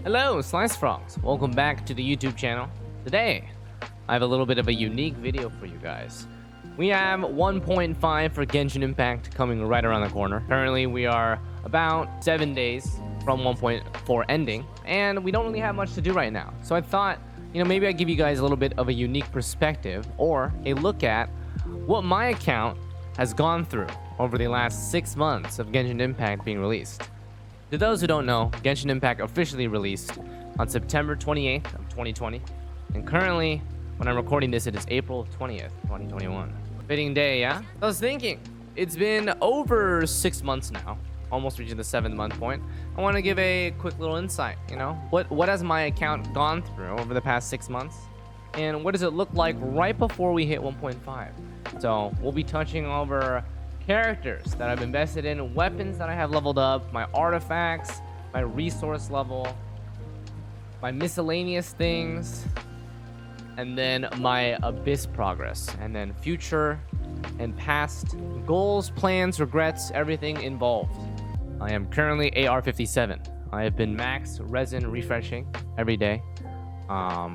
Hello, Slice Frogs. Welcome back to the YouTube channel. Today, I have a little bit of a unique video for you guys. We have 1.5 for Genshin Impact coming right around the corner. Currently, we are about 7 days from 1.4 ending, and we don't really have much to do right now. So I thought, maybe I'd give you guys a little bit of a unique perspective or a look at what my account has gone through over the last 6 months of Genshin Impact being released. To those who don't know, Genshin Impact officially released on September 28th of 2020, and currently, when I'm recording this, it is April 20th, 2021. Fitting day, yeah? I was thinking, it's been over 6 months now, almost reaching the 7th month point. I want to give a quick little insight, what has my account gone through over the past 6 months, and what does it look like right before we hit 1.5? So we'll be touching over characters that I've invested in, weapons that I have leveled up, my artifacts, my resource level, my miscellaneous things, and then my abyss progress, and then future and past goals, plans, regrets, everything involved. I am currently AR 57. I have been max resin refreshing every day,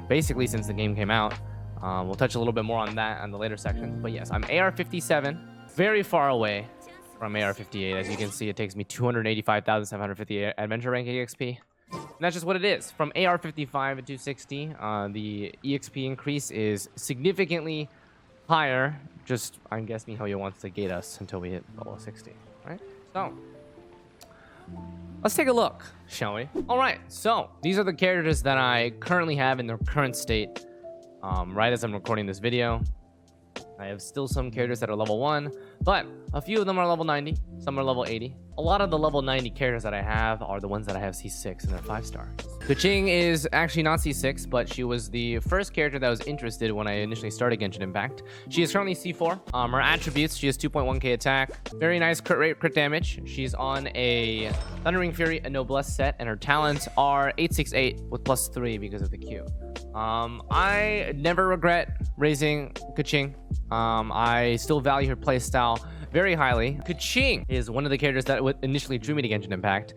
basically since the game came out. We'll touch a little bit more on that in the later sections, but yes, I'm AR 57. Very far away from AR 58. As you can see, it takes me 285,750 adventure rank EXP. And that's just what it is. From AR 55 to 260, the EXP increase is significantly higher. Just, I'm guessing Mihoyo wants to gate us until we hit level 60, right? So, let's take a look, shall we? All right, so these are the characters that I currently have in their current state, right as I'm recording this video. I have still some characters that are level 1, but a few of them are level 90, some are level 80. A lot of the level 90 characters that I have are the ones that I have C6 and they're 5-star. Keqing is actually not C6, but she was the first character that was interested when I initially started Genshin Impact. She is currently C4. Her attributes, she has 2.1k attack, very nice crit rate, crit damage. She's on a Thundering Fury, a Noblesse set, and her talents are 868 with +3 because of the Q. I never regret raising Keqing. I still value her playstyle very highly. Keqing is one of the characters that initially drew me to Genshin Impact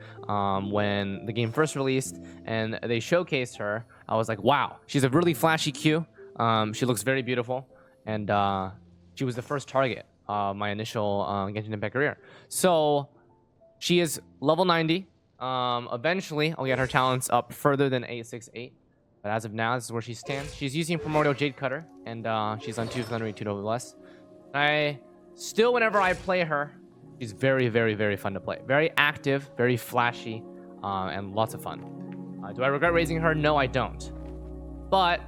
when the game first released and they showcased her. I was like, wow, she's a really flashy Q. She looks very beautiful, and she was the first target of my initial Genshin Impact career. So she is level 90. Eventually, I'll get her talents up further than 868. But as of now, this is where she stands. She's using Primordial Jade Cutter, and she's on 2 Thundering, 2 Noblesse. I still, whenever I play her, she's very, very, very fun to play. Very active, very flashy, and lots of fun. Do I regret raising her? No, I don't. But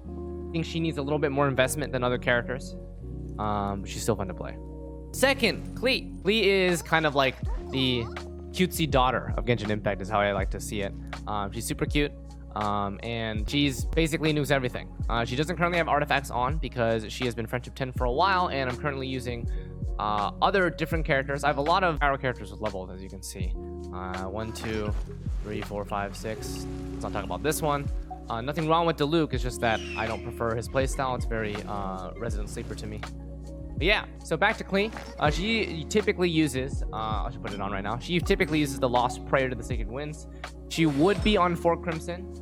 I think she needs a little bit more investment than other characters. But she's still fun to play. Second, Xlice. Xlice is kind of like the cutesy daughter of Genshin Impact, is how I like to see it. She's super cute. And she's basically nukes everything. She doesn't currently have artifacts on because she has been Friendship 10 for a while, and I'm currently using other different characters. I have a lot of arrow characters with levels, as you can see. 1, 2, 3, 4, 5, 6. Let's not talk about this one. Nothing wrong with Diluc, it's just that I don't prefer his playstyle. It's very resident sleeper to me. But yeah, so back to Xlice. She typically uses, I should put it on right now. She typically uses the Lost Prayer to the Sacred Winds. She would be on 4 Crimson.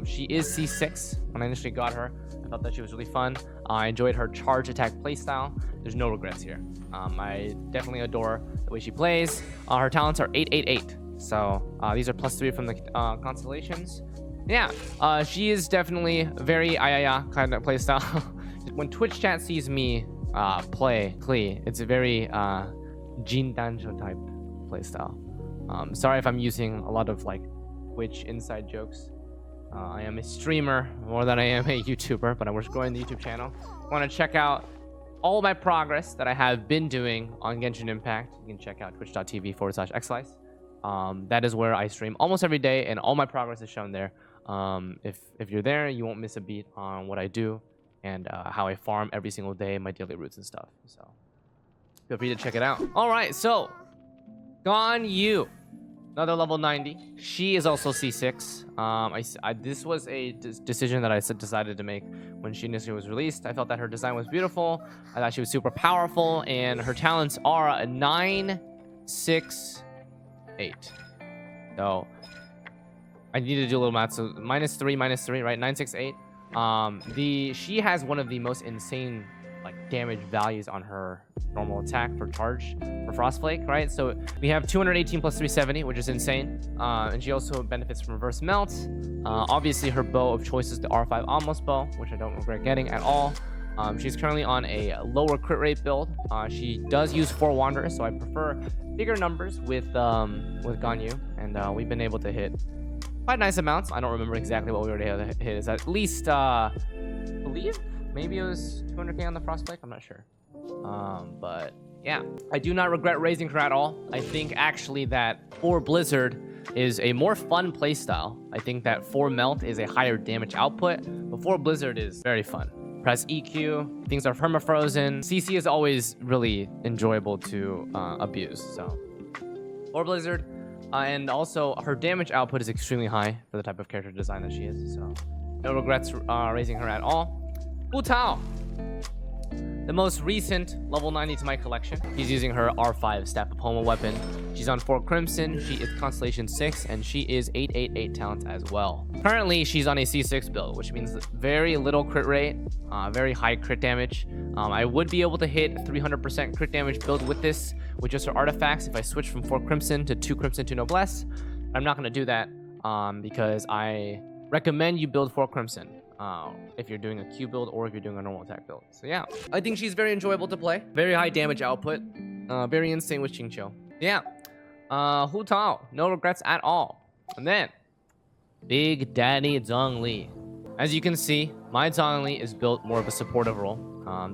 She is C6 when I initially got her. I thought that she was really fun. I enjoyed her charge attack playstyle. There's no regrets here. I definitely adore the way she plays. Her talents are 888. So these are +3 from the constellations. Yeah, she is definitely very ayaya kind of playstyle. When Twitch chat sees me play Xlice, it's a very Jin Dancho type playstyle. Sorry if I'm using a lot of like Twitch inside jokes. I am a streamer more than I am a YouTuber, but we're growing the YouTube channel. Want to check out all my progress that I have been doing on Genshin Impact? You can check out twitch.tv/Xlice. That is where I stream almost every day, and all my progress is shown there. If you're there, you won't miss a beat on what I do and how I farm every single day, my daily routes and stuff. So feel free to check it out. All right, so Ganyu. Another level 90. She is also C6. This was a decision that I decided to make when she initially was released. I felt that her design was beautiful. I thought she was super powerful, and her talents are a 9, 6, 8. So I need to do a little math. So -3, right? 968. She has one of the most insane like damage values on her normal attack for charge for Frostflake, right? So we have 218 plus 370, which is insane. And she also benefits from reverse melt. Obviously her bow of choice is the R5 Almost bow, which I don't regret getting at all. She's currently on a lower crit rate build. She does use 4 Wanderers, so I prefer bigger numbers with Ganyu, and we've been able to hit quite nice amounts. I don't remember exactly what we already had to hit. It's at least, I believe, maybe it was 200k on the Frostflake. I'm not sure. But yeah, I do not regret raising her at all. I think actually that 4 Blizzard is a more fun playstyle. I think that 4 Melt is a higher damage output, but 4 Blizzard is very fun. Press EQ, things are permafrozen. CC is always really enjoyable to abuse. So 4 Blizzard, and also her damage output is extremely high for the type of character design that she is. So no regrets raising her at all. Hu Tao, the most recent level 90 to my collection. She's using her R5 Staff of Homo weapon. She's on 4 Crimson. She is Constellation 6, and she is 888 talent as well. Currently, she's on a C6 build, which means very little crit rate, very high crit damage. I would be able to hit 300% crit damage build with this, with just her artifacts, if I switch from 4 Crimson to 2 Crimson to Noblesse. I'm not going to do that because I recommend you build 4 Crimson. If you're doing a Q build or if you're doing a normal attack build. So yeah, I think she's very enjoyable to play. Very high damage output. Very insane with Xingqiu. Yeah. Hu Tao, no regrets at all. And then, Big Daddy Zhongli. As you can see, my Zhongli is built more of a supportive role.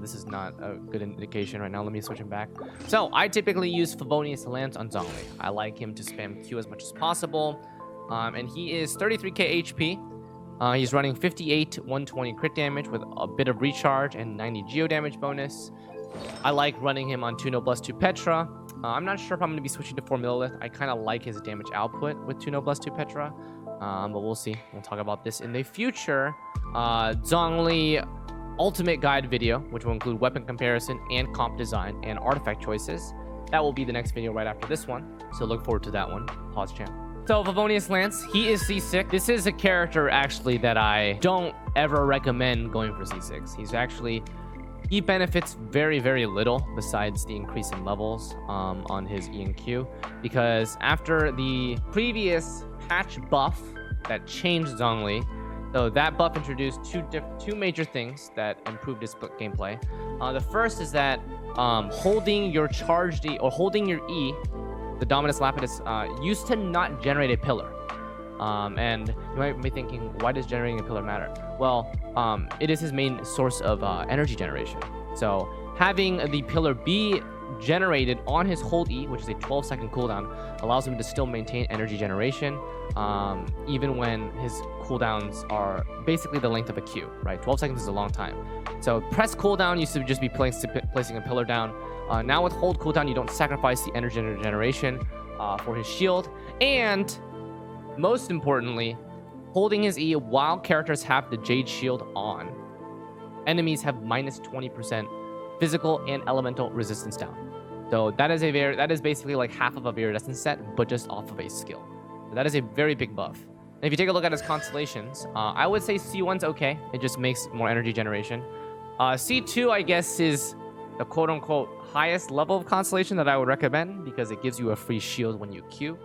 This is not a good indication right now. Let me switch him back. So, I typically use Favonius Lance on Zhongli. I like him to spam Q as much as possible. And he is 33k HP. He's running 58 120 crit damage with a bit of recharge and 90 geo damage bonus. I like running him on 2 Noblesse 2 Petra. I'm not sure if I'm going to be switching to 4 Millilith. I kind of like his damage output with 2 Noblesse 2 Petra. But we'll see. We'll talk about this in the future. Zhongli Ultimate Guide video, which will include weapon comparison and comp design and artifact choices. That will be the next video right after this one. So look forward to that one. Pause channel. So Favonius Lance, he is C6. This is a character actually that I don't ever recommend going for C6. He benefits very, very little besides the increase in levels on his E and Q, because after the previous patch buff that changed Zhongli, so that buff introduced two major things that improved his gameplay. The first is that holding your charge D or holding your E, the Dominus Lapidus, used to not generate a pillar. And you might be thinking, why does generating a pillar matter? Well, it is his main source of energy generation. So having the pillar be generated on his hold E, which is a 12-second cooldown, allows him to still maintain energy generation, even when his cooldowns are basically the length of a Q, right? 12 seconds is a long time. So press cooldown used to just be placing a pillar down. Now with hold cooldown, you don't sacrifice the energy generation for his shield. And most importantly, holding his E while characters have the Jade Shield on, enemies have minus 20% physical and elemental resistance down. So that is basically like half of a Viridescent set, but just off of a skill. So that is a very big buff. And if you take a look at his constellations, I would say C1's okay. It just makes more energy generation. C2, I guess, is the quote-unquote highest level of constellation that I would recommend, because it gives you a free shield when you Q.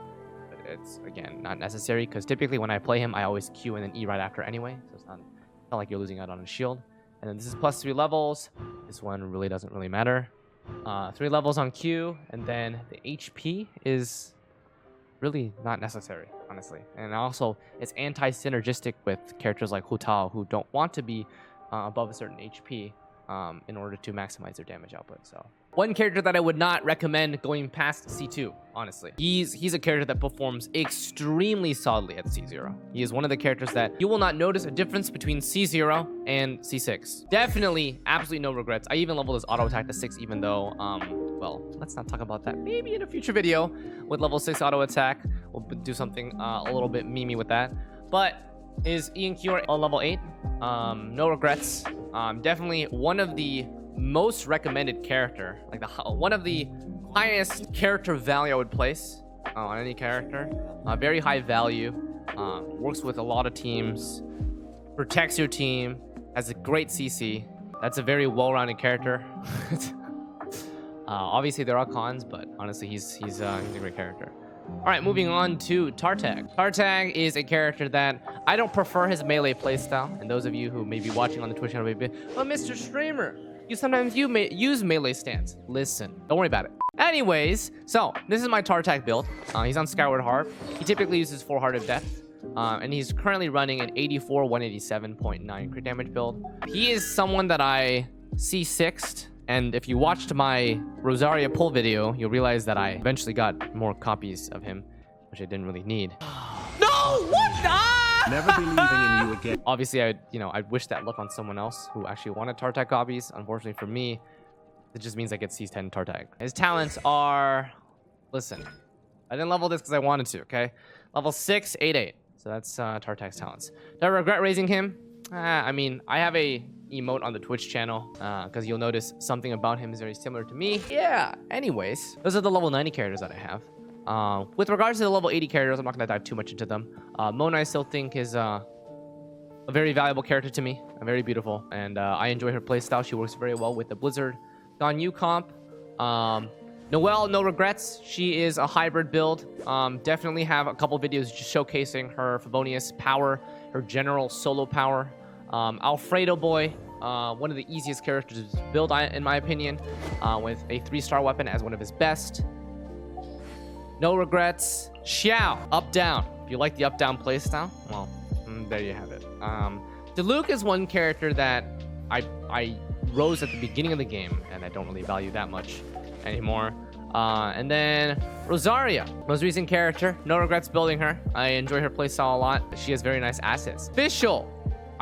But it's, again, not necessary, because typically when I play him, I always Q and then E right after anyway. So it's not like you're losing out on a shield. And then this is plus 3 levels. This one really doesn't really matter. 3 levels on Q, and then the HP is really not necessary, honestly. And also, it's anti-synergistic with characters like Hu Tao, who don't want to be above a certain HP in order to maximize their damage output. So one character that I would not recommend going past C2, honestly. He's a character that performs extremely solidly at C0. He is one of the characters that you will not notice a difference between C0 and C6. Definitely, absolutely no regrets. I even leveled his auto attack to 6, even though, well, let's not talk about that. Maybe in a future video with level 6 auto attack, we'll do something a little bit memey with that. But is Ian Cure a level 8? No regrets. Definitely one of the most recommended character, like one of the highest character value I would place on any character. Very high value. Works with a lot of teams, protects your team, has a great CC. That's a very well-rounded character. Obviously there are cons, but honestly he's a great character. All right, moving on to Tartag. Tartag is a character that I don't prefer his melee playstyle. And those of you who may be watching on the Twitch channel may be, oh, Mr. Streamer, you sometimes use melee stance. Listen, don't worry about it. Anyways, so this is my Tartag build. He's on Skyward Harp. He typically uses 4 Heart of Death. And he's currently running an 84 187.9 crit damage build. He is someone that I C6'd. And if you watched my Rosaria pull video, you'll realize that I eventually got more copies of him, which I didn't really need. No! What? Ah! Never believing in you again. Obviously, I'd wish that luck on someone else who actually wanted Tartag copies. Unfortunately for me, it just means I get C10 Tartag. His talents are... Listen, I didn't level this because I wanted to, okay? Level 6, 8, 8. So that's Tartag's talents. Do I regret raising him? I mean, I have a emote on the Twitch channel because you'll notice something about him is very similar to me. Yeah, anyways, those are the level 90 characters that I have. With regards to the level 80 characters, I'm not going to dive too much into them. Mona I still think is a very valuable character to me, very beautiful, and I enjoy her playstyle. She works very well with the Blizzard Ganyu comp. Noelle, no regrets. She is a hybrid build. Definitely have a couple videos just showcasing her Favonius power, her general solo power. Alfredo Boy, one of the easiest characters to build, in my opinion, with a 3-star weapon as one of his best. No regrets. Xiao, up down. If you like the up down playstyle, well, there you have it. Diluc is one character that I rose at the beginning of the game, and I don't really value that much anymore. And then Rosaria, most recent character. No regrets building her. I enjoy her playstyle a lot. She has very nice assets. Fischl.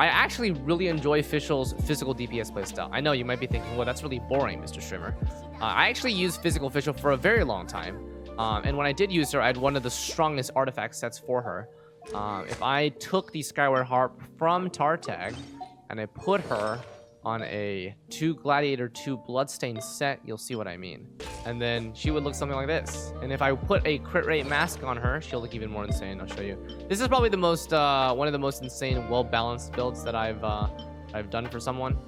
I actually really enjoy Fischl's physical DPS playstyle. I know you might be thinking, well, that's really boring, Mr. Streamer. I actually used physical Fischl for a very long time. And when I did use her, I had one of the strongest artifact sets for her. If I took the Skyward Harp from Tartag and I put her on a 2 Gladiator 2 Bloodstained set, you'll see what I mean. And then she would look something like this. And if I put a crit rate mask on her, she'll look even more insane. I'll show you. This is probably the most one of the most insane, well-balanced builds that I've done for someone.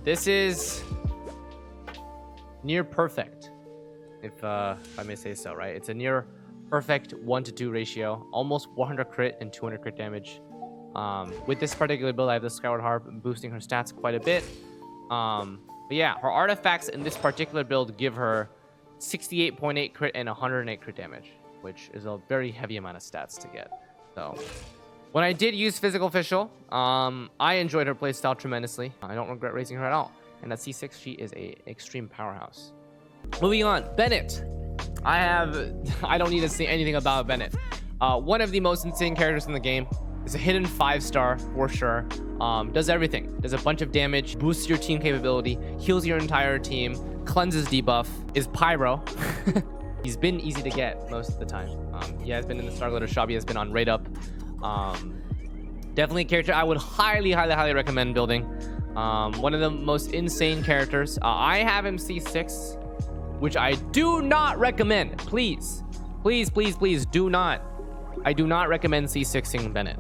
This is near perfect, if I may say so, right? It's a near perfect 1-to-2 ratio, almost 400 crit and 200 crit damage. With this particular build, I have the Skyward Harp boosting her stats quite a bit. But yeah, her artifacts in this particular build give her 68.8 crit and 108 crit damage, which is a very heavy amount of stats to get. So when I did use physical Fischl, I enjoyed her playstyle tremendously. I don't regret raising her at all. And at C6, she is a extreme powerhouse. Moving on, Bennett. I don't need to say anything about Bennett. One of the most insane characters in the game. Is a hidden 5-star for sure. Does everything. Does a bunch of damage, boosts your team capability, heals your entire team, cleanses debuff, is pyro. He's been easy to get most of the time. He has been in the Starglitter shop. He has been on Raid Up. Definitely a character I would highly recommend building. One of the most insane characters. I have him C6, which I do not recommend. Please do not. I do not recommend C6ing Bennett.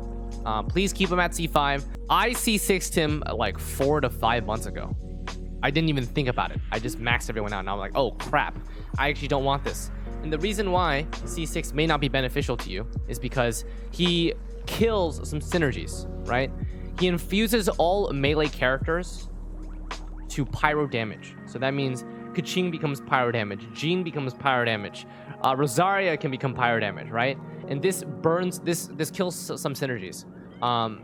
Please keep him at C5. I C6'd him like 4 to 5 months ago. I didn't even think about it. I just maxed everyone out and I'm like, oh crap, I actually don't want this. And the reason why C6 may not be beneficial to you is because he kills some synergies, right? He infuses all melee characters to pyro damage. So that means Kaching becomes pyro damage, Jean becomes pyro damage, Rosaria can become pyro damage, right? And this burns, this kills some synergies.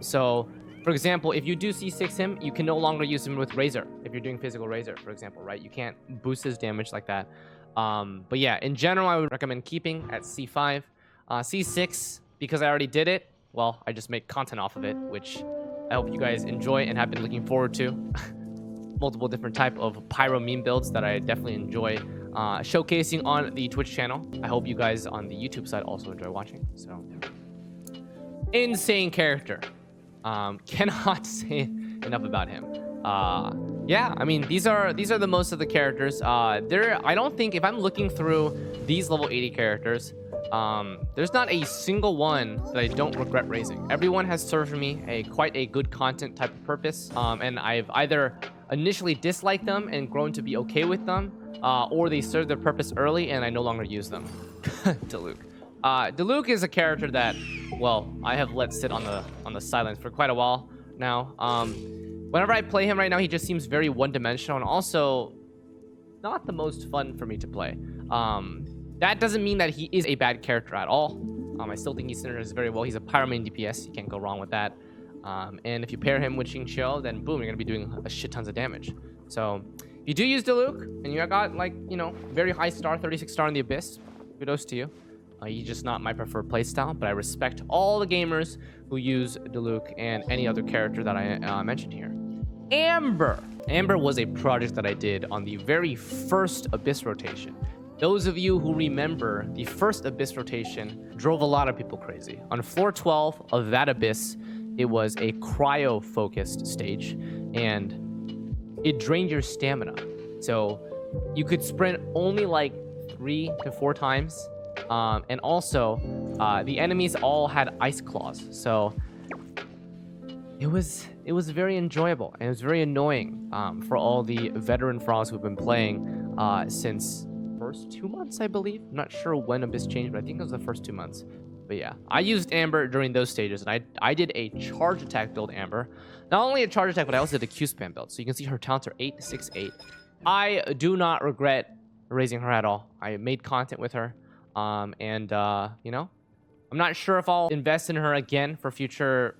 So, for example, if you do C6 him, you can no longer use him with Razor. If you're doing physical Razor, for example, right? You can't boost his damage like that. But yeah, in general, I would recommend keeping at C5. C6, because I already did it, well, I just make content off of it, which I hope you guys enjoy and have been looking forward to. Multiple different type of pyro meme builds that I definitely enjoy showcasing on the Twitch channel. I hope you guys on the YouTube side also enjoy watching. So, insane character. Cannot say enough about him. Yeah, I mean, these are the most of the characters. I don't think, if I'm looking through these level 80 characters, There's not a single one that I don't regret raising. Everyone has served me quite a good content type of purpose, and I've either initially disliked them and grown to be okay with them, or they served their purpose early and I no longer use them. Diluc. Diluc is a character that, well, I have let sit on the sidelines for quite a while now. Whenever I play him right now, he just seems very one-dimensional and also not the most fun for me to play. That doesn't mean that he is a bad character at all. I still think he synergizes very well. He's a pyro main DPS. You can't go wrong with that. And if you pair him with Xingqiu, then boom, you're gonna be doing a shit tons of damage. So if you do use Diluc and you got, like, you know, very high star, 36 star in the Abyss, kudos to you. He's just not my preferred playstyle, but I respect all the gamers who use Diluc and any other character that I mentioned here. Amber. Amber was a project that I did on the very first Abyss rotation. Those of you who remember, the first Abyss rotation drove a lot of people crazy. On floor 12 of that Abyss, it was a cryo-focused stage, and it drained your stamina. So you could sprint only like 3 to 4 times. And also, the enemies all had ice claws. So it was very enjoyable, and it was very annoying for all the veteran frogs who've been playing since first 2 months, I believe. I'm not sure when Abyss changed, but I think it was the first 2 months. But yeah, I used Amber during those stages, and I did a charge attack build Amber. Not only a charge attack, but I also did a Q spam build. So you can see her talents are 8, 6, 8. I do not regret raising her at all. I made content with her, you know, I'm not sure if I'll invest in her again for future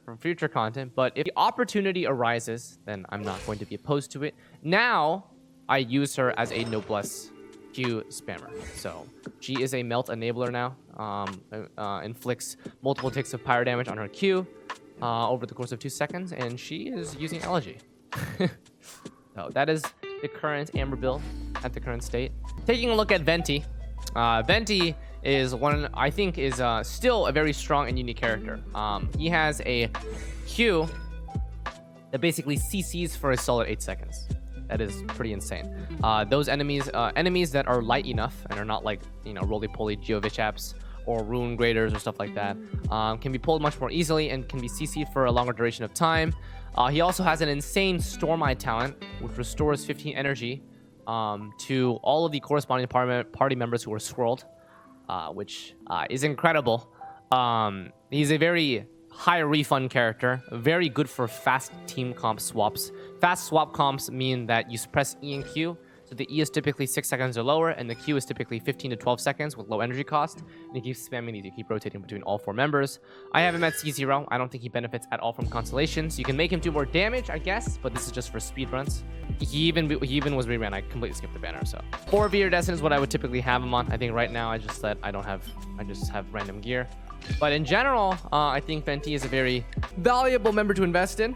content, but if the opportunity arises, then I'm not going to be opposed to it. Now, I use her as a noblesse Q spammer. So she is a melt enabler now. Inflicts multiple ticks of pyro damage on her Q over the course of 2 seconds, and she is using elegy. So that is the current Amber build at the current state. Taking a look at Venti. Venti is one I think is still a very strong and unique character. He has a Q that basically CCs for a solid 8 seconds. That is pretty insane. Those enemies that are light enough and are not like, you know, roly-poly Geovichaps or Rune Graders or stuff like that, can be pulled much more easily and can be CC'd for a longer duration of time. He also has an insane Storm Eye talent, which restores 15 energy to all of the corresponding party members who are swirled, which is incredible. He's a very high refund character, very good for fast team comp swaps. Fast swap comps mean that you press E and Q, so the E is typically 6 seconds or lower, and the Q is typically 15 to 12 seconds with low energy cost, and you keep spamming these, you keep rotating between all 4 members. I have him at C0. I don't think he benefits at all from constellations. You can make him do more damage, I guess, but this is just for speed runs. He even was reran. I completely skipped the banner. So 4 Viridescent is what I would typically have him on. I think right now I just have random gear. But in general, I think Venti is a very valuable member to invest in.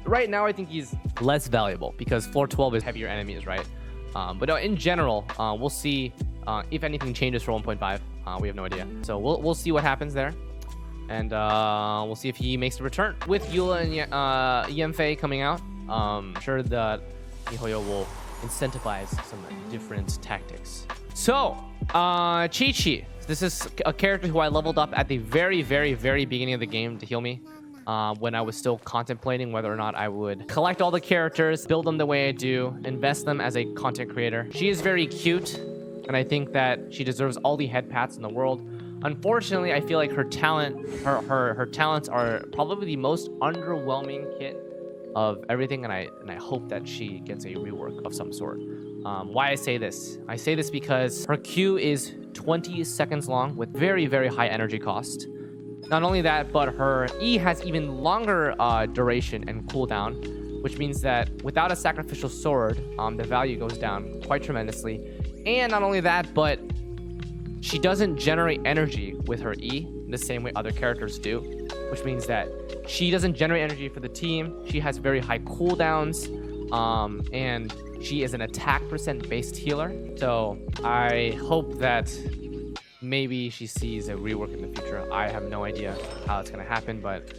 Right now, I think he's less valuable because floor 12 is heavier enemies, right? But no, in general, we'll see if anything changes for 1.5. We have no idea. So we'll see what happens there. And we'll see if he makes a return. With Eula and Yemfei coming out, I'm sure that miHoYo will incentivize some different tactics. So, Chi-Chi. This is a character who I leveled up at the very, very, very beginning of the game to heal me. When I was still contemplating whether or not I would collect all the characters, build them the way I do, invest them as a content creator. She is very cute, and I think that she deserves all the head pats in the world. Unfortunately, I feel like her talents are probably the most underwhelming kit of everything, and I hope that she gets a rework of some sort. Why I say this? I say this because her Q is 20 seconds long with very, very high energy cost. Not only that, but her E has even longer duration and cooldown, which means that without a sacrificial sword, the value goes down quite tremendously. And not only that, but she doesn't generate energy with her E the same way other characters do, which means that she doesn't generate energy for the team. She has very high cooldowns, and she is an attack percent based healer. So I hope that maybe she sees a rework in the future. I have no idea how it's gonna happen, but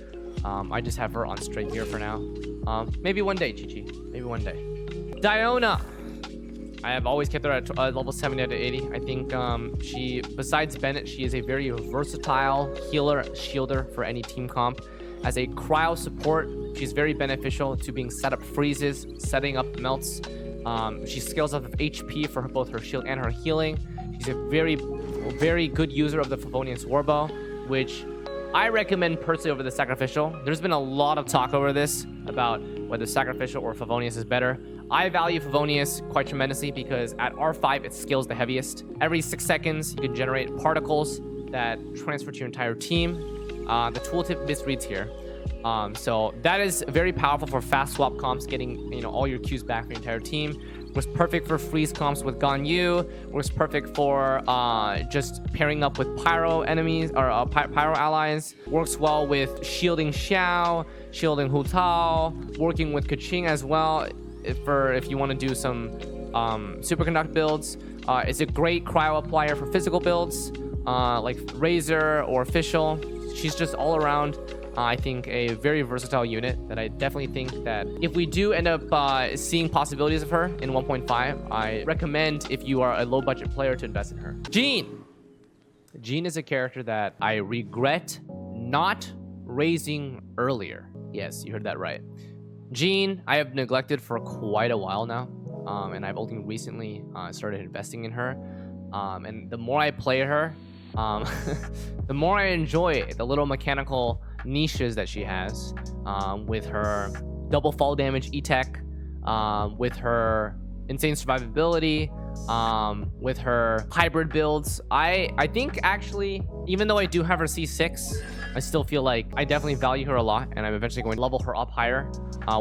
I just have her on straight gear for now. Maybe one day, Chi-Chi. Maybe one day. Diona. I have always kept her at level 70 out of 80. I think she, besides Bennett, she is a very versatile healer, shielder for any team comp. As a cryo support, she's very beneficial to being set up freezes, setting up melts. She scales off of HP for both her shield and her healing. She's a very good user of the Favonius Warbow, which I recommend personally over the Sacrificial. There's been a lot of talk over this about whether Sacrificial or Favonius is better. I value Favonius quite tremendously because at R5 it scales the heaviest. Every 6 seconds you can generate particles that transfer to your entire team. The tooltip misreads here. So that is very powerful for fast swap comps, getting all your Qs back for your entire team. Works perfect for freeze comps with Ganyu. Works perfect for just pairing up with pyro enemies or pyro allies. Works well with shielding Xiao, shielding Hu Tao, working with Keqing as well if you want to do some superconduct builds. It's a great cryo applier for physical builds like Razor or Official. She's just all around, I think, a very versatile unit that I definitely think that if we do end up seeing possibilities of her in 1.5, I recommend, if you are a low budget player, to invest in her. Jean! Jean is a character that I regret not raising earlier. Yes, you heard that right. Jean, I have neglected for quite a while now, and I've only recently started investing in her. And the more I play her, the more I enjoy the little mechanical niches that she has, with her double fall damage E-Tech, with her insane survivability, with her hybrid builds. I think actually, even though I do have her C6, I still feel like I definitely value her a lot, and I'm eventually going to level her up higher.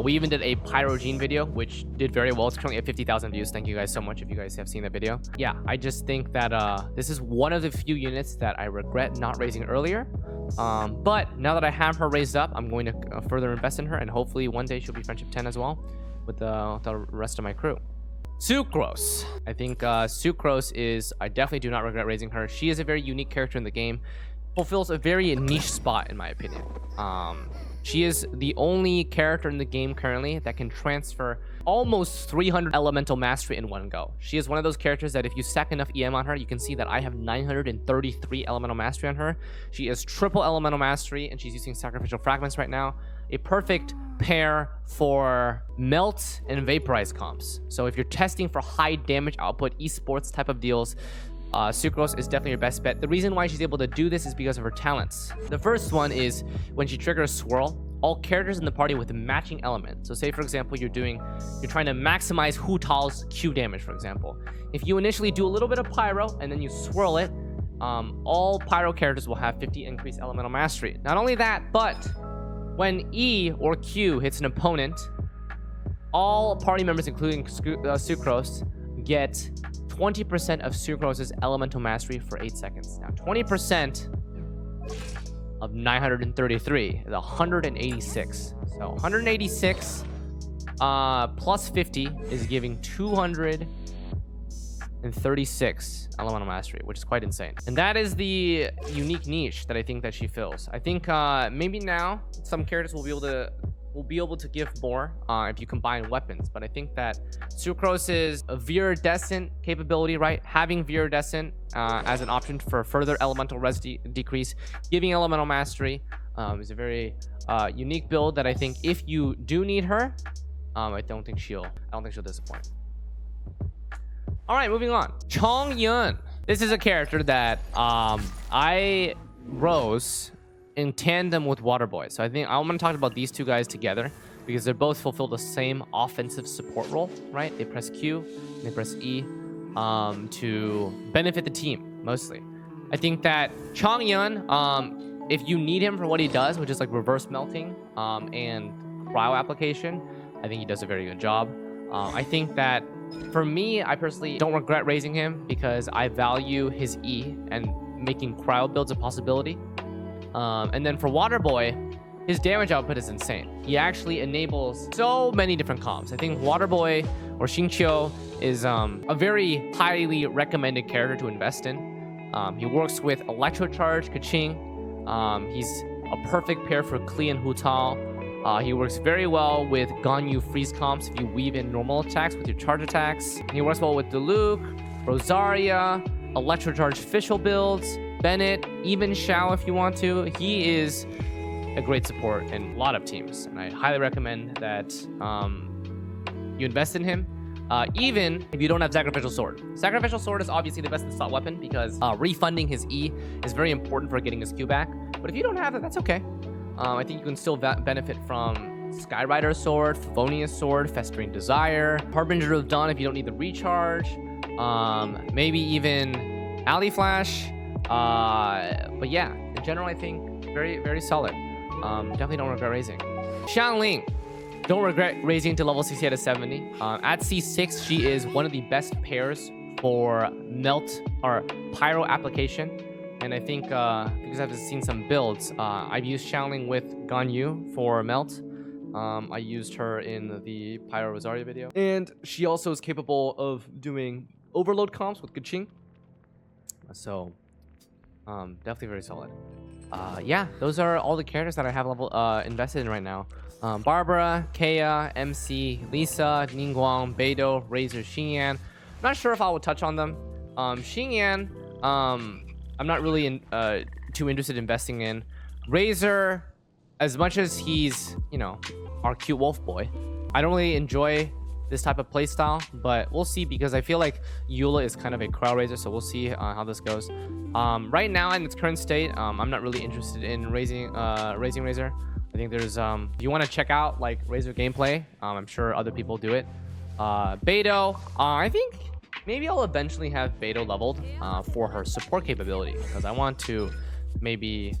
We even did a Pyro Jean video, which did very well. It's currently at 50,000 views. Thank you guys so much if you guys have seen that video. Yeah, I just think that this is one of the few units that I regret not raising earlier. But now that I have her raised up, I'm going to further invest in her, and hopefully one day she'll be Friendship 10 as well with the rest of my crew. Sucrose. I think Sucrose is, I definitely do not regret raising her. She is a very unique character in the game. Fulfills a very niche spot in my opinion. She is the only character in the game currently that can transfer almost 300 elemental mastery in one go. She is one of those characters that if you stack enough EM on her, you can see that I have 933 elemental mastery on her. She is triple elemental mastery, and she's using sacrificial fragments right now. A perfect pair for melt and vaporize comps. So if you're testing for high damage output esports type of deals, Sucrose is definitely your best bet. The reason why she's able to do this is because of her talents. The first one is when she triggers Swirl, all characters in the party with a matching element. So say, for example, you're trying to maximize Hu Tao's Q damage, for example. If you initially do a little bit of Pyro and then you swirl it, all Pyro characters will have 50 increased elemental mastery. Not only that, but when E or Q hits an opponent, all party members, including Sucrose, get 20% of Sucrose's elemental mastery for 8 seconds. Now, 20% of 933 is 186. So 186 plus 50 is giving 236 elemental mastery, which is quite insane. And that is the unique niche that I think that she fills. I think maybe now some characters will be able to give more if you combine weapons, but I think that Sucrose's viridescent capability, right? Having viridescent as an option for further elemental res decrease, giving elemental mastery, is a very unique build that I think if you do need her, I don't think she'll disappoint. All right, moving on. Chong Yun. This is a character that I rose in tandem with Waterboy. So I think I'm going to talk about these two guys together because they both fulfill the same offensive support role, right? They press Q and they press E to benefit the team mostly. I think that Chong Yun, if you need him for what he does, which is like reverse melting and cryo application, I think he does a very good job. I think that for me, I personally don't regret raising him because I value his E and making cryo builds a possibility. And then for Waterboy, his damage output is insane. He actually enables so many different comps. I think Waterboy or Xingqiu is a very highly recommended character to invest in. He works with Electrocharge, Keqing. He's a perfect pair for Klee and Hu Tao. He works very well with Ganyu freeze comps if you weave in normal attacks with your charge attacks. He works well with Diluc, Rosaria, Electrocharge Fischl builds, Bennett, even Shao if you want to. He is a great support in a lot of teams, and I highly recommend that you invest in him. Even if you don't have Sacrificial Sword. Sacrificial Sword is obviously the best slot weapon because refunding his E is very important for getting his Q back. But if you don't have it, that's okay. I think you can still benefit from Skyrider's Sword, Favonius Sword, Festering Desire, Harbinger of Dawn if you don't need the recharge, maybe even Alley Flash. But yeah, in general, I think very, very solid. Definitely don't regret raising. Xiangling. Don't regret raising to level 60 out of 70. At C6, she is one of the best pairs for melt or pyro application. And I think because I've seen some builds, I've used Xiangling with Ganyu for melt. I used her in the Pyro Rosaria video. And she also is capable of doing overload comps with Genshin. So, definitely very solid. Yeah, those are all the characters that I have level invested in right now. Barbara, Kea, MC, Lisa, Ningguang, Beidou, Razor, Xingyan. I'm not sure if I will touch on them. Xingyan, I'm not really too interested in investing in. Razor, as much as he's, you know, our cute wolf boy, I don't really enjoy this type of playstyle, but we'll see because I feel like Eula is kind of a crowd raiser, so we'll see how this goes. Right now in its current state, I'm not really interested in raising Razor. I think there's if you want to check out like Razor gameplay, I'm sure other people do it. Beidou, I think maybe I'll eventually have Beidou leveled for her support capability because I want to maybe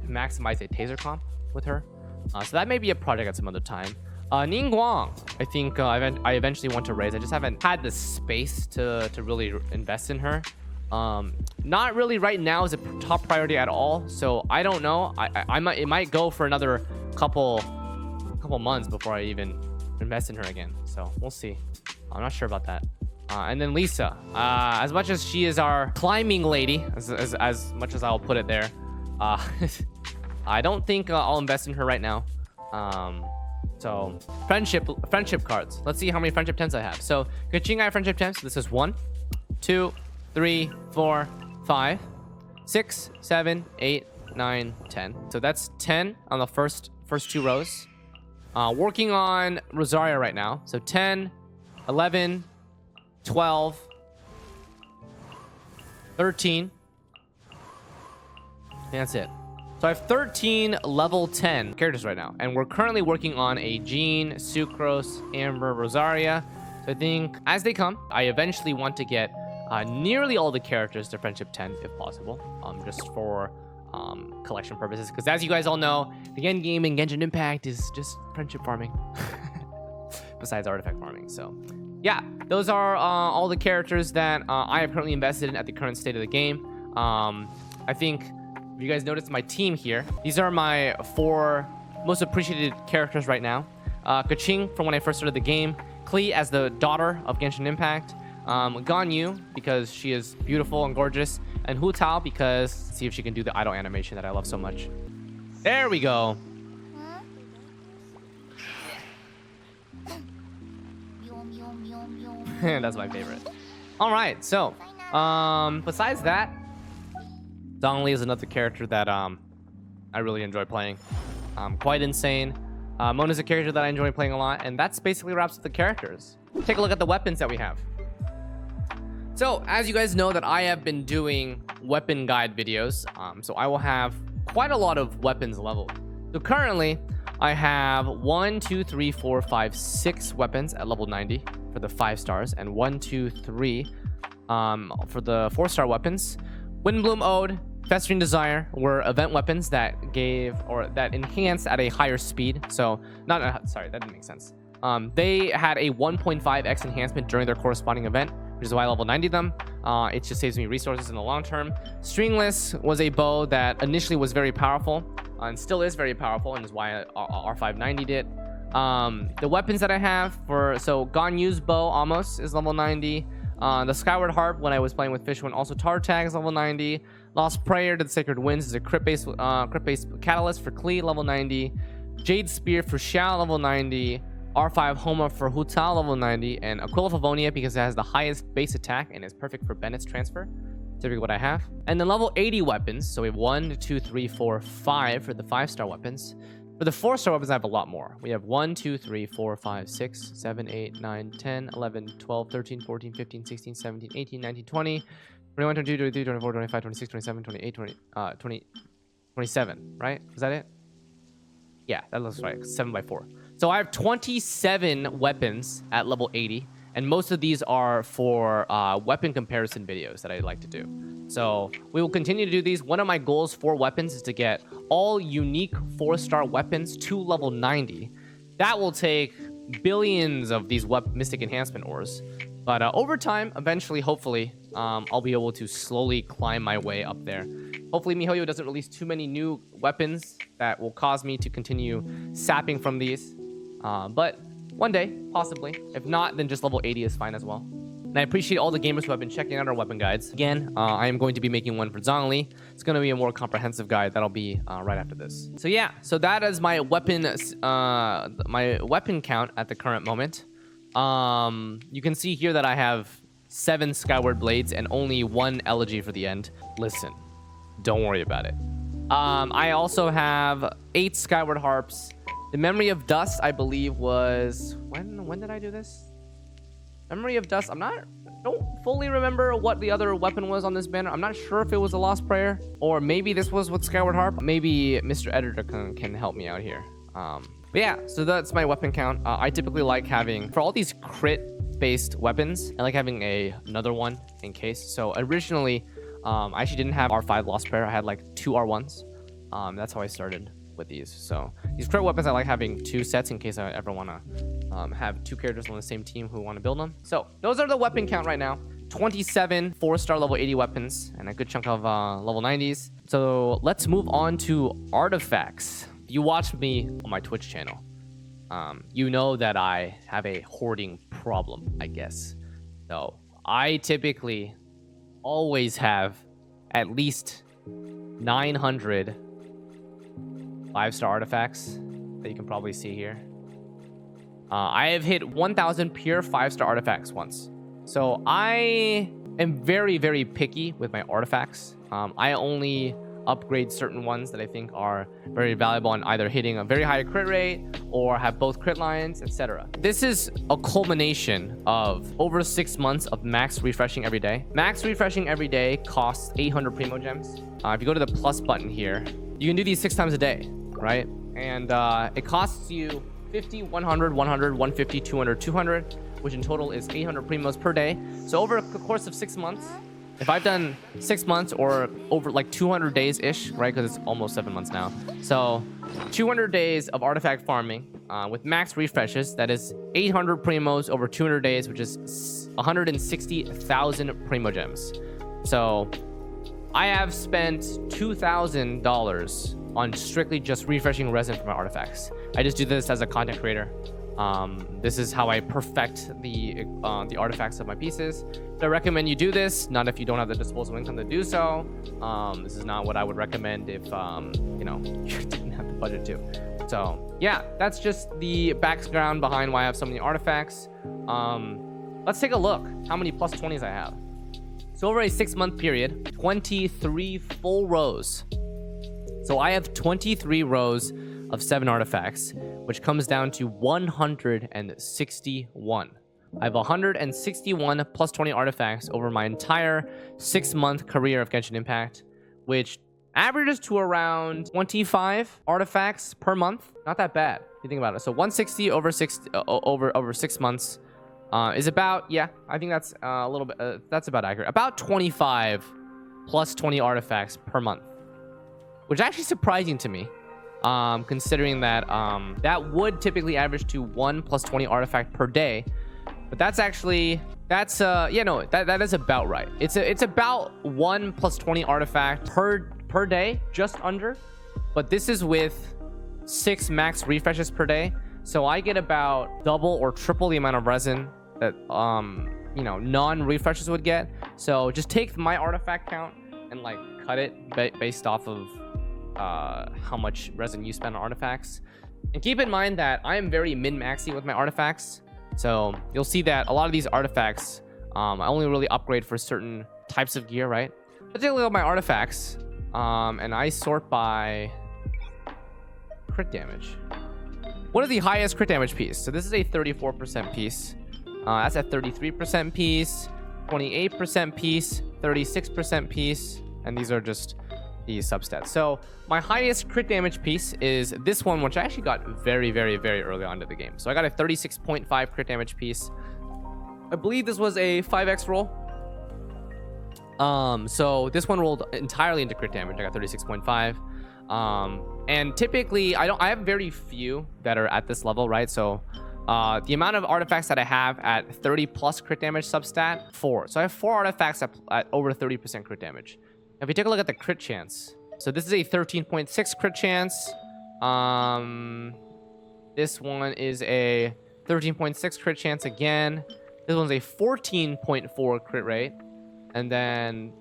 maximize a taser comp with her. So that may be a project at some other time. Ningguang, I think I eventually want to raise. I just haven't had the space to really invest in her. Not really right now is a top priority at all. So I don't know. It might go for another couple months before I even invest in her again. So we'll see. I'm not sure about that. And then Lisa, as much as she is our climbing lady, as much as I'll put it there, I don't think I'll invest in her right now. So friendship cards. Let's see how many friendship 10s I have. So Genshin I have friendship 10s. This is 1, 2, 3, 4, 5, 6, 7, 8, 9, 10. So that's 10 on the first 2 rows. Working on Rosaria right now. So 10, 11, 12, 13. And that's it. So I have 13 level 10 characters right now. And we're currently working on a Jean, Sucrose, Amber, Rosaria. So I think as they come, I eventually want to get nearly all the characters to friendship 10 if possible. Just for collection purposes. Because as you guys all know, the end game in Genshin Impact is just friendship farming. Besides artifact farming. So yeah, those are all the characters that I have currently invested in at the current state of the game. I think if you guys notice my team here, these are my 4 most appreciated characters right now. Keqing from when I first started the game, Xlice as the daughter of Genshin Impact, Ganyu because she is beautiful and gorgeous, and Hu Tao because see if she can do the idle animation that I love so much. There we go. That's my favorite. All right, so besides that, Zhongli is another character that I really enjoy playing. Quite insane. Mona is a character that I enjoy playing a lot, and that's basically wraps up the characters. Take a look at the weapons that we have. So as you guys know that I have been doing weapon guide videos, so I will have quite a lot of weapons leveled. So currently I have 1, 2, 3, 4, 5, 6 weapons at level 90 for the 5 stars, and 1, 2, 3 for the 4-star weapons. Windbloom Ode, Festering Desire were event weapons that gave or that enhanced at a higher speed. So sorry, that didn't make sense. They had a 1.5x enhancement during their corresponding event, which is why I level 90 them. It just saves me resources in the long term. Stringless was a bow that initially was very powerful and still is very powerful, and is why R590'd it. The weapons that I have so Ganyu's bow almost is level 90. The Skyward Harp when I was playing with Fischl, and also Tar Tags level 90. Lost Prayer to the Sacred Winds is a crit-based catalyst for Xlice level 90. Jade Spear for Xiao level 90, R5 Homa for Huta level 90, and Aquila Favonia because it has the highest base attack and is perfect for Bennett's transfer. Typically what I have. And then level 80 weapons. So we have 1, 2, 3, 4, 5 for the 5-star weapons. For the 4-star weapons, I have a lot more. We have 1, 2, 3, 4, 5, 6, 7, 8, 9, 10, 11, 12, 13, 14, 15, 16, 17, 18, 19, 20, 21, 22, 23, 24, 25, 26, 27, 28, 20, 27, right? Is that it? Yeah, that looks right. 7 by 4. So I have 27 weapons at level 80. And most of these are for weapon comparison videos that I like to do. So we will continue to do these. One of my goals for weapons is to get all unique 4-star weapons to level 90. That will take billions of these mystic enhancement ores. But over time, eventually, hopefully, I'll be able to slowly climb my way up there. Hopefully, MiHoYo doesn't release too many new weapons that will cause me to continue sapping from these. But one day, possibly. If not, then just level 80 is fine as well. And I appreciate all the gamers who have been checking out our weapon guides. Again, I am going to be making one for Zhongli. It's going to be a more comprehensive guide. That'll be right after this. So yeah, so that is my weapon count at the current moment. You can see here that I have 7 Skyward Blades and only 1 Elegy for the end. Listen, don't worry about it. I also have 8 Skyward Harps. The Memory of Dust, I believe, was... When did I do this? Memory of Dust, don't fully remember what the other weapon was on this banner. I'm not sure if it was a Lost Prayer, or maybe this was with Skyward Harp. Maybe Mr. Editor can help me out here. But yeah, so that's my weapon count. I typically like having, for all these crit-based weapons, I like having another one in case. So originally, I actually didn't have R5 Lost Prayer. I had like 2 R1s. That's how I started with these. So these crit weapons, I like having 2 sets in case I ever want to have 2 characters on the same team who want to build them. So those are the weapon count right now. 27 4-star level 80 weapons and a good chunk of level 90s. So let's move on to artifacts. If you watched me on my Twitch channel, you know that I have a hoarding problem, I guess. So I typically always have at least 900 5-star artifacts that you can probably see here. I have hit 1,000 pure 5-star artifacts once. So I am very, very picky with my artifacts. I only upgrade certain ones that I think are very valuable on either hitting a very high crit rate or have both crit lines, etc. This is a culmination of over 6 months of max refreshing every day. Max refreshing every day costs 800 Primo Gems. If you go to the plus button here, you can do these 6 times a day, right? And it costs you 50, 100, 100, 150, 200, 200, which in total is 800 Primos per day. So over the course of 6 months, if I've done 6 months or over like 200 days-ish, right? Because it's almost 7 months now. So 200 days of artifact farming with max refreshes. That is 800 Primos over 200 days, which is 160,000 Primo Gems. So I have spent $2,000 on strictly just refreshing resin for my artifacts. I just do this as a content creator. This is how I perfect the artifacts of my pieces. So I recommend you do this, not if you don't have the disposable income to do so. This is not what I would recommend if you know, you didn't have the budget to. So yeah, that's just the background behind why I have so many artifacts. Let's take a look how many plus 20s I have. So over a 6-month period, 23 full rows. So I have 23 rows of 7 artifacts, which comes down to 161. I have 161 plus 20 artifacts over my entire 6-month career of Genshin Impact, which averages to around 25 artifacts per month. Not that bad if you think about it. So 160 over 6 months is about, yeah, I think that's a little bit, that's about accurate. About 25 plus 20 artifacts per month, which is actually surprising to me. Considering that that would typically average to 1 plus 20 artifact per day, but that's actually yeah, no, that is about right. It's about 1 plus 20 artifact per day, just under, but this is with 6 max refreshes per day, so I get about double or triple the amount of resin that you know, non-refreshes would get. So just take my artifact count and like cut it based off of how much resin you spend on artifacts. And keep in mind that I am very min-maxy with my artifacts. So you'll see that a lot of these artifacts, I only really upgrade for certain types of gear, right? Let's take a look at my artifacts. And I sort by crit damage. What is the highest crit damage piece? So this is a 34% piece. That's a 33% piece, 28% piece, 36% piece, and these are just the substats. So my highest crit damage piece is this one, which I actually got very, very, very early on to the game. So I got a 36.5 crit damage piece. I believe this was a 5x roll. So this one rolled entirely into crit damage. I got 36.5. And typically I have very few that are at this level, right? So the amount of artifacts that I have at 30 plus crit damage substat, 4. So I have 4 artifacts at over 30% crit damage. If we take a look at the crit chance, so this is a 13.6 crit chance. This one is a 13.6 crit chance again. This one's a 14.4 crit rate. And then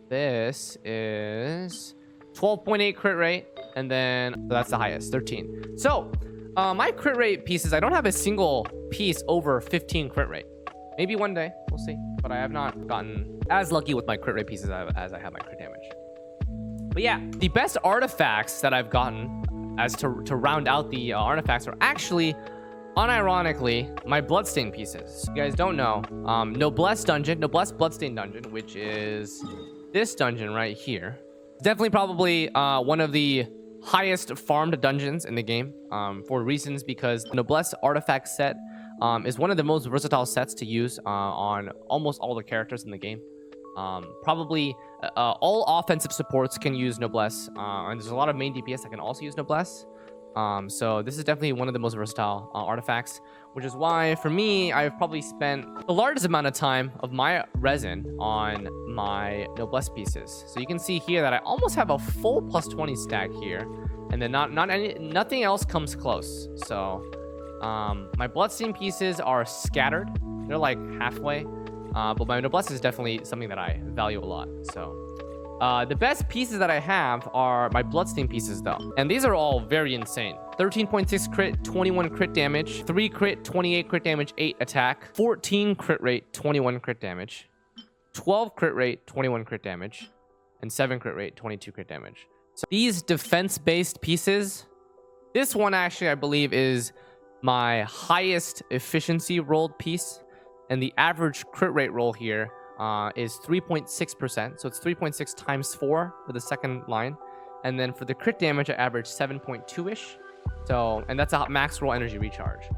this is 12.8 crit rate. And then so that's the highest, 13. So my crit rate pieces, I don't have a single piece over 15 crit rate. Maybe one day, we'll see. But I have not gotten as lucky with my crit rate pieces as I have my crit damage. But yeah, the best artifacts that I've gotten as to round out the artifacts are actually, unironically, my bloodstain pieces. You guys don't know, Noblesse dungeon, Noblesse bloodstain dungeon, which is this dungeon right here. Definitely probably one of the highest farmed dungeons in the game, for reasons because the Noblesse artifact set is one of the most versatile sets to use on almost all the characters in the game. Probably all offensive supports can use Noblesse, and there's a lot of main DPS that can also use Noblesse. So this is definitely one of the most versatile artifacts, which is why for me I've probably spent the largest amount of time of my resin on my Noblesse pieces. So you can see here that I almost have a full plus 20 stack here, and then nothing else comes close. So my bloodstain pieces are scattered, they're like halfway, but my Noblesse is definitely something that I value a lot. So the best pieces that I have are my bloodstain pieces though, and these are all very insane. 13.6 crit, 21 crit damage, 3 crit, 28 crit damage, 8 attack, 14 crit rate, 21 crit damage, 12 crit rate, 21 crit damage, and 7 crit rate, 22 crit damage. So these defense-based pieces, this one actually I believe is my highest efficiency rolled piece, and the average crit rate roll here is 3.6%. So it's 3.6 times 4 for the second line. And then for the crit damage, I average 7.2-ish. So, and that's a max roll energy recharge.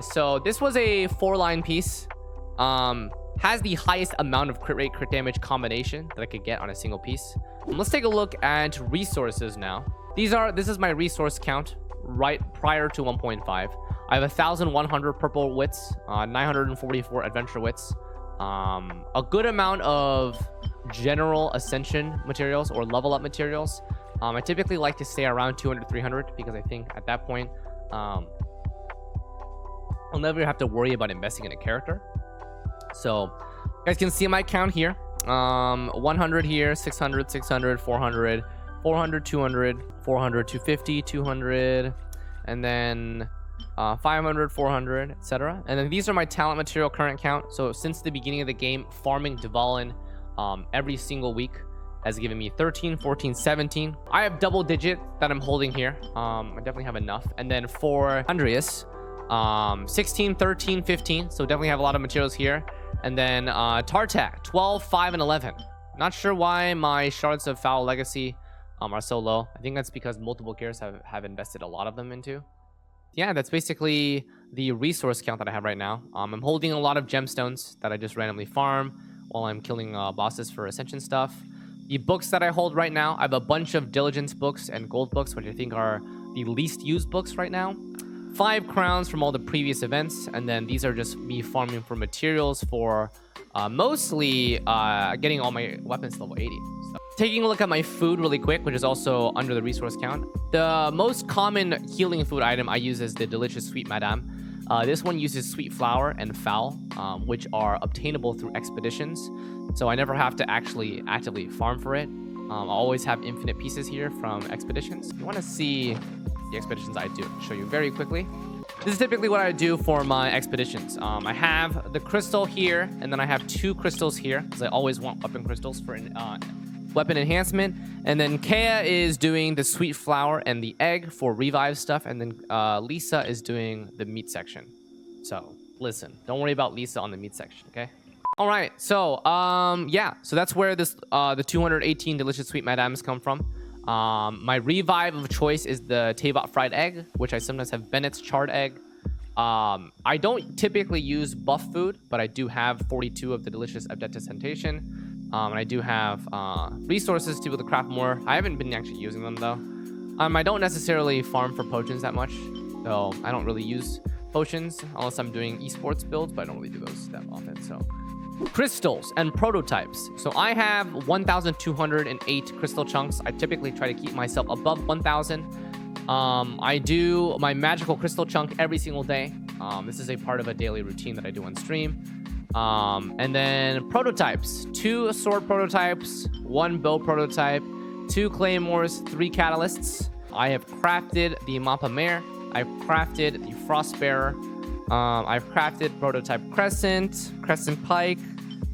So this was a 4-line piece. Has the highest amount of crit rate, crit damage combination that I could get on a single piece. Let's take a look at resources now. This is my resource count right prior to 1.5. I have 1,100 purple wits, 944 adventure wits, a good amount of general ascension materials or level up materials. I typically like to stay around 200 300 because I think at that point I'll never have to worry about investing in a character. So you guys can see my count here, 100 here, 600 600 400 400 200 400 250 200, and then 500 400 etc. And then these are my talent material current count. So since the beginning of the game, farming Dvalin every single week has given me 13 14 17. I have double digit that I'm holding here. I definitely have enough. And then for Andreas, 16 13 15, so definitely have a lot of materials here. And then Tartak 12 5 and 11. Not sure why my shards of foul legacy are so low. I think that's because multiple gears have invested a lot of them into. Yeah, that's basically the resource count that I have right now. I'm holding a lot of gemstones that I just randomly farm while I'm killing bosses for ascension stuff. The books that I hold right now, I have a bunch of diligence books and gold books, which I think are the least used books right now. 5 crowns from all the previous events, and then these are just me farming for materials for mostly getting all my weapons to level 80. So, taking a look at my food really quick, which is also under the resource count. The most common healing food item I use is the delicious sweet madame. This one uses sweet flour and fowl, which are obtainable through expeditions. So I never have to actually actively farm for it. I always have infinite pieces here from expeditions. If you want to see the expeditions I do. I'll show you very quickly. This is typically what I do for my expeditions. I have the crystal here, and then I have 2 crystals here, because I always want weapon crystals for weapon enhancement. And then Kea is doing the sweet flower and the egg for revive stuff, and then Lisa is doing the meat section. So listen, don't worry about Lisa on the meat section, okay? All right, so yeah, so that's where this the 218 delicious sweet madams come from. My revive of choice is the Tavot fried egg, which I sometimes have Bennett's charred egg. I don't typically use buff food, but I do have 42 of the delicious Abdectus Temptation. And I do have resources to be able to craft more. I haven't been actually using them though. I don't necessarily farm for potions that much, so I don't really use potions unless I'm doing esports builds, but I don't really do those that often. So crystals and prototypes. So I have 1,208 crystal chunks. I typically try to keep myself above 1,000. I do my magical crystal chunk every single day. This is a part of a daily routine that I do on stream. And then prototypes, 2 sword prototypes, 1 bow prototype, 2 claymores, 3 catalysts. I have crafted the Mappa Mare. I've crafted the Frostbearer. I've crafted prototype Crescent, Crescent Pike,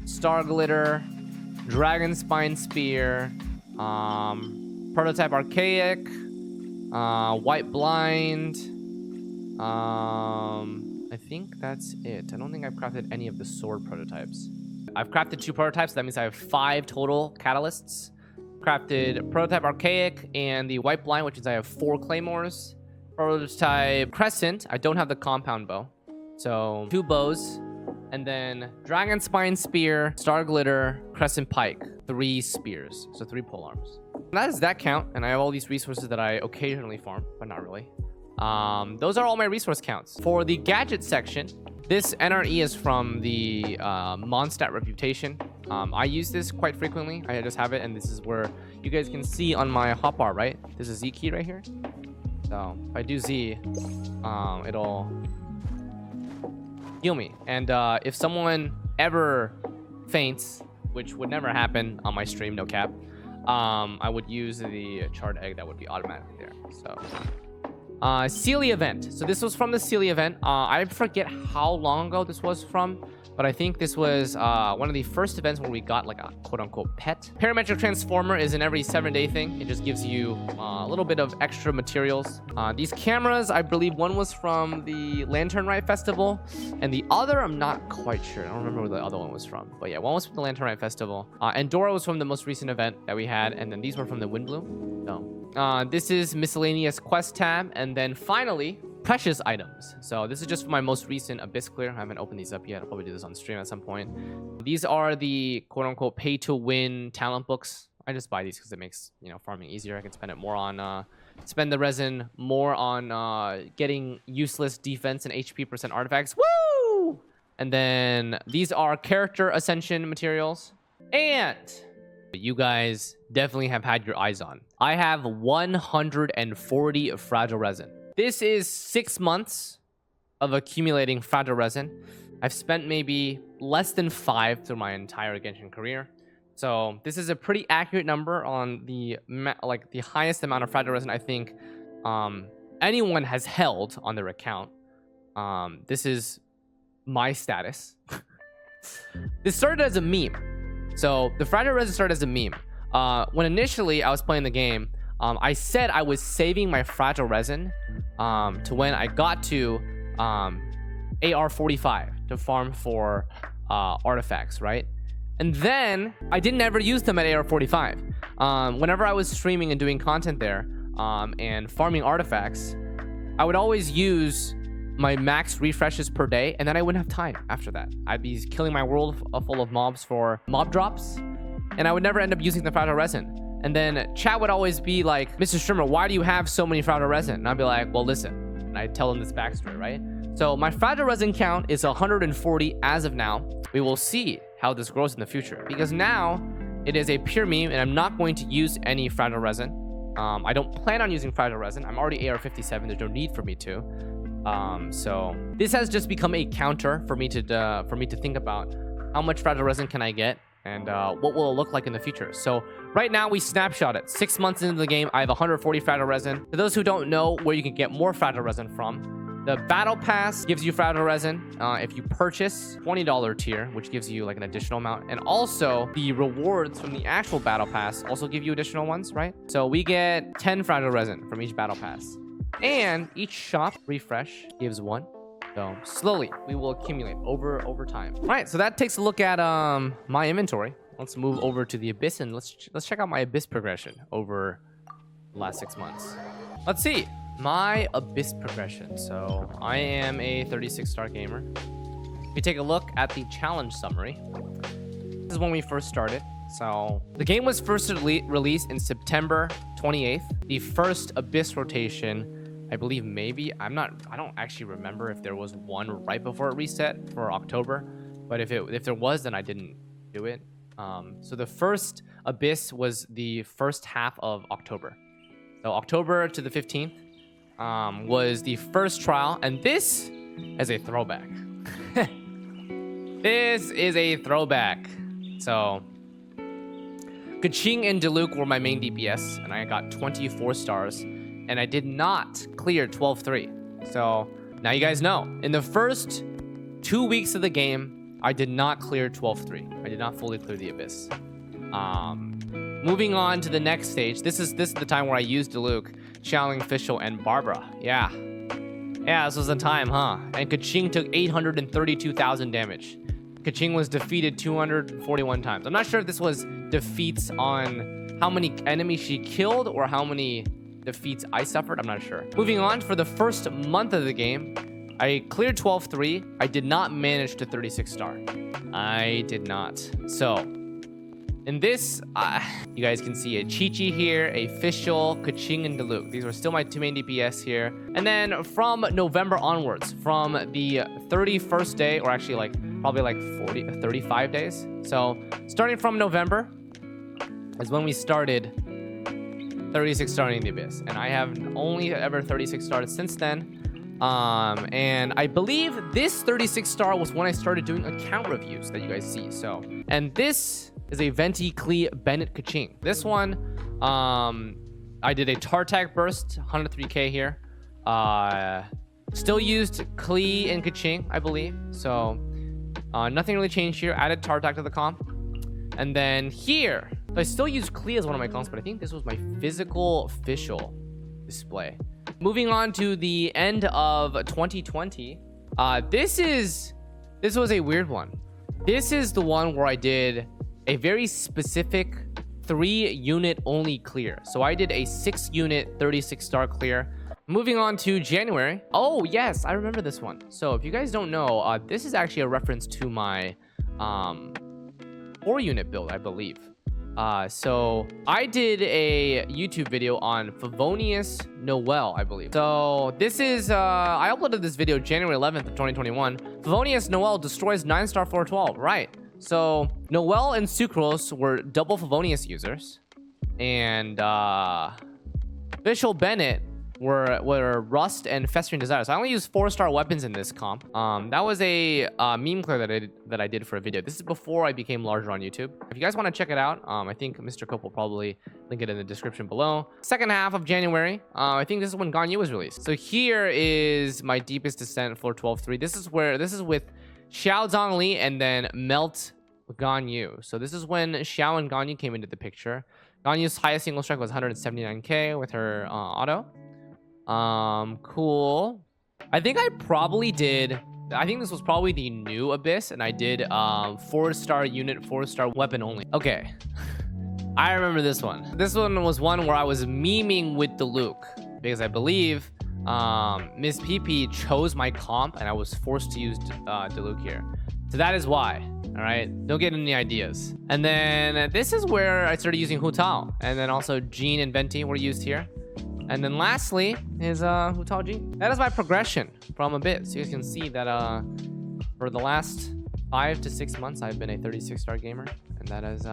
Star Glitter, Dragon Spine Spear, prototype Archaic, White Blind. I think that's it. I don't think I've crafted any of the sword prototypes. I've crafted 2 prototypes. So that means I have 5 total catalysts. Crafted prototype Archaic and the White Blind, which means I have 4 claymores. Prototype Crescent. I don't have the compound bow. So 2 bows, and then Dragon Spine Spear, Star Glitter, Crescent Pike, 3 spears, so 3 polearms. That is that count, and I have all these resources that I occasionally farm, but not really. Those are all my resource counts. For the gadget section, this NRE is from the Mondstadt Reputation. I use this quite frequently. I just have it, and this is where you guys can see on my hotbar, right? There's a Z key right here. So if I do Z, it'll heal me. And if someone ever faints, which would never happen on my stream, no cap, I would use the charred egg that would be automatically there. So Sealy event. So this was from the Sealy event. I forget how long ago this was from, but I think this was one of the first events where we got like a quote-unquote pet. Parametric transformer is an every 7-day thing. It just gives you a little bit of extra materials. These cameras, I believe one was from the Lantern Rite Festival, and the other, I'm not quite sure. I don't remember where the other one was from. But yeah, one was from the Lantern Rite Festival. And Dora was from the most recent event that we had, and then these were from the Windbloom. So this is miscellaneous quest tab, and then finally, precious items. So this is just for my most recent Abyss Clear. I haven't opened these up yet. I'll probably do this on stream at some point. These are the quote-unquote pay-to-win talent books. I just buy these because it makes, you know, farming easier. I can spend it more on spend the resin more on getting useless defense and HP percent artifacts. Woo! And then these are character ascension materials. And you guys definitely have had your eyes on. I have 140 fragile resin. This is 6 months of accumulating fragile resin. I've spent maybe less than 5 through my entire Genshin career. So this is a pretty accurate number on the highest amount of fragile resin I think anyone has held on their account. This is my status. This started as a meme. So the fragile resin started as a meme. When initially I was playing the game, I said I was saving my fragile resin to when I got to AR45 to farm for artifacts, right? And then I didn't ever use them at AR45. Whenever I was streaming and doing content there and farming artifacts, I would always use my max refreshes per day, and then I wouldn't have time after that. I'd be killing my world full of mobs for mob drops, and I would never end up using the fragile resin. And then chat would always be like, Mr. Streamer, why do you have so many fragile resin? And I'd be like, well, listen. And I'd tell them this backstory, right? So my fragile resin count is 140 as of now. We will see how this grows in the future, because now it is a pure meme and I'm not going to use any fragile resin. I don't plan on using fragile resin. I'm already AR57. There's no need for me to. So this has just become a counter for me to think about how much fragile resin can I get and what will it look like in the future. So Right now, we snapshot it. 6 months into the game, I have 140 fragile resin. For those who don't know where you can get more fragile resin from, the battle pass gives you fragile resin if you purchase $20 tier, which gives you like an additional amount. And also the rewards from the actual battle pass also give you additional ones, right? So we get 10 fragile resin from each battle pass. And each shop refresh gives 1. So slowly we will accumulate over time. All right, so that takes a look at my inventory. Let's move over to the Abyss and let's check out my Abyss progression over the last 6 months. Let's see my Abyss progression. So I am a 36-star gamer. If you take a look at the challenge summary, this is when we first started. So the game was first released in September 28th. The first Abyss rotation, I believe maybe, I don't actually remember if there was one right before it reset for October, but if there was, then I didn't do it. So the first Abyss was the first half of October. So October to the 15th was the first trial, and this is a throwback. This is a throwback. So Kaching and Diluc were my main DPS, and I got 24 stars, and I did not clear 12-3. So now you guys know. In the first 2 weeks of the game, I did not clear 12-3. I did not fully clear the Abyss. Moving on to the next stage. This is the time where I used Diluc, Xiaoling, Fischl, and Barbara. Yeah, this was the time, huh? And Kaching took 832,000 damage. Kaching was defeated 241 times. I'm not sure if this was defeats on how many enemies she killed or how many defeats I suffered. I'm not sure. Moving on, for the first month of the game, I cleared 12-3. I did not manage to 36 star. I did not. So in this, you guys can see a Chi-Chi here, a Fischl, Kaching, and Diluc. These were still my 2 main DPS here. And then from November onwards, from the 31st day, or actually like probably like 35 days. So starting from November is when we started 36 starting the Abyss. And I have only ever 36 started since then. And I believe this 36 star was when I started doing account reviews that you guys see. So, and this is a Venti Klee Bennett Kaching. This one, I did a Tartag burst, 103k here. Still used Klee and Kaching, I believe. So, nothing really changed here. Added Tartag to the comp. And then here, so I still use Klee as one of my comps, but I think this was my physical official display. Moving on to the end of 2020, this was a weird one. This is the one where I did a very specific 3-unit only clear. So I did a 6-unit 36 star clear. Moving on to January. Oh yes, I remember this one. So if you guys don't know, this is actually a reference to my 4-unit build, I believe. So I did a YouTube video on Favonius Noel, I believe. So this is, I uploaded this video January 11th of 2021. Favonius Noel destroys 9-star 412, right? So Noel and Sucrose were double Favonius users, and Fischl Bennett were Rust and Festering Desire. So I only used 4-star weapons in this comp. That was a meme clear that I did for a video. This is before I became larger on YouTube. If you guys want to check it out, I think Mr. Cope will probably link it in the description below. Second half of January, I think this is when Ganyu was released. So here is my deepest descent for 12-3. This is with Xiao Zhongli and then Melt Ganyu. So this is when Xiao and Ganyu came into the picture. Ganyu's highest single strike was 179k with her auto. Cool. I think this was probably the new Abyss, and I did 4-star unit, 4-star weapon only. Okay. I remember this one. This one was one where I was memeing with Diluc because I believe Miss PP chose my comp and I was forced to use Diluc here. So that is why. All right, don't get any ideas. And then this is where I started using Hu Tao, and then also Jean and Venti were used here. And then lastly is Hu Tao Jean. That is my progression from Abyss. So you guys can see that for the last 5 to 6 months, I've been a 36-star gamer, and that is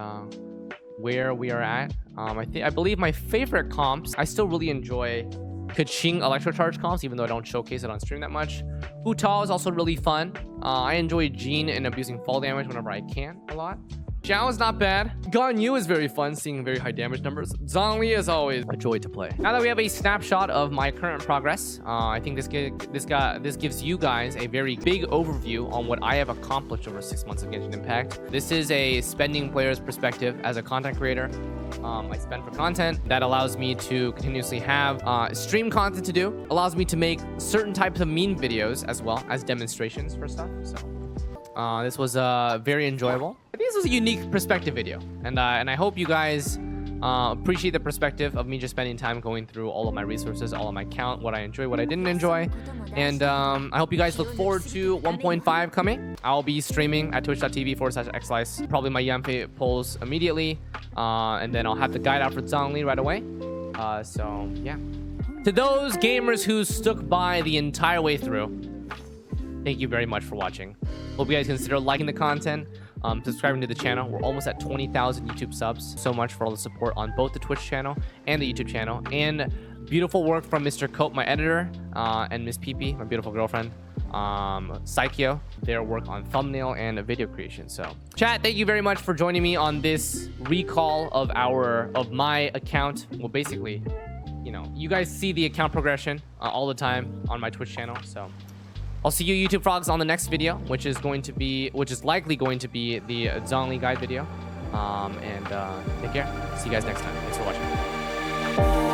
where we are at. I believe my favorite comps, I still really enjoy Kaching Electrocharge comps, even though I don't showcase it on stream that much. Hu Tao is also really fun. I enjoy Jean and abusing fall damage whenever I can a lot. Xiao is not bad. Ganyu is very fun, seeing very high damage numbers. Zhongli is always a joy to play. Now that we have a snapshot of my current progress, I think this gives you guys a very big overview on what I have accomplished over 6 months of Genshin Impact. This is a spending player's perspective as a content creator. I spend for content that allows me to continuously have stream content to do, allows me to make certain types of meme videos as well as demonstrations for stuff. So this was very enjoyable. I think this was a unique perspective video, and I hope you guys appreciate the perspective of me just spending time going through all of my resources, all of my count, what I enjoy, what I didn't enjoy. And I hope you guys look forward to 1.5 coming. I'll be streaming at twitch.tv/Xlice. Probably my Yamfe polls immediately. And then I'll have the guide out for Zhongli right away. So, yeah. To those gamers who stuck by the entire way through, thank you very much for watching. Hope you guys consider liking the content, subscribing to the channel. We're almost at 20,000 YouTube subs. So much for all the support on both the Twitch channel and the YouTube channel. And beautiful work from Mr. Cope, my editor, and Miss PP, my beautiful girlfriend. Psycho, their work on thumbnail and video creation. So, chat, thank you very much for joining me on this recall of my account. Well, basically, you know, you guys see the account progression all the time on my Twitch channel. So I'll see you YouTube frogs on the next video, which is likely going to be the Zhongli guide video. And take care. See you guys next time. Thanks for watching.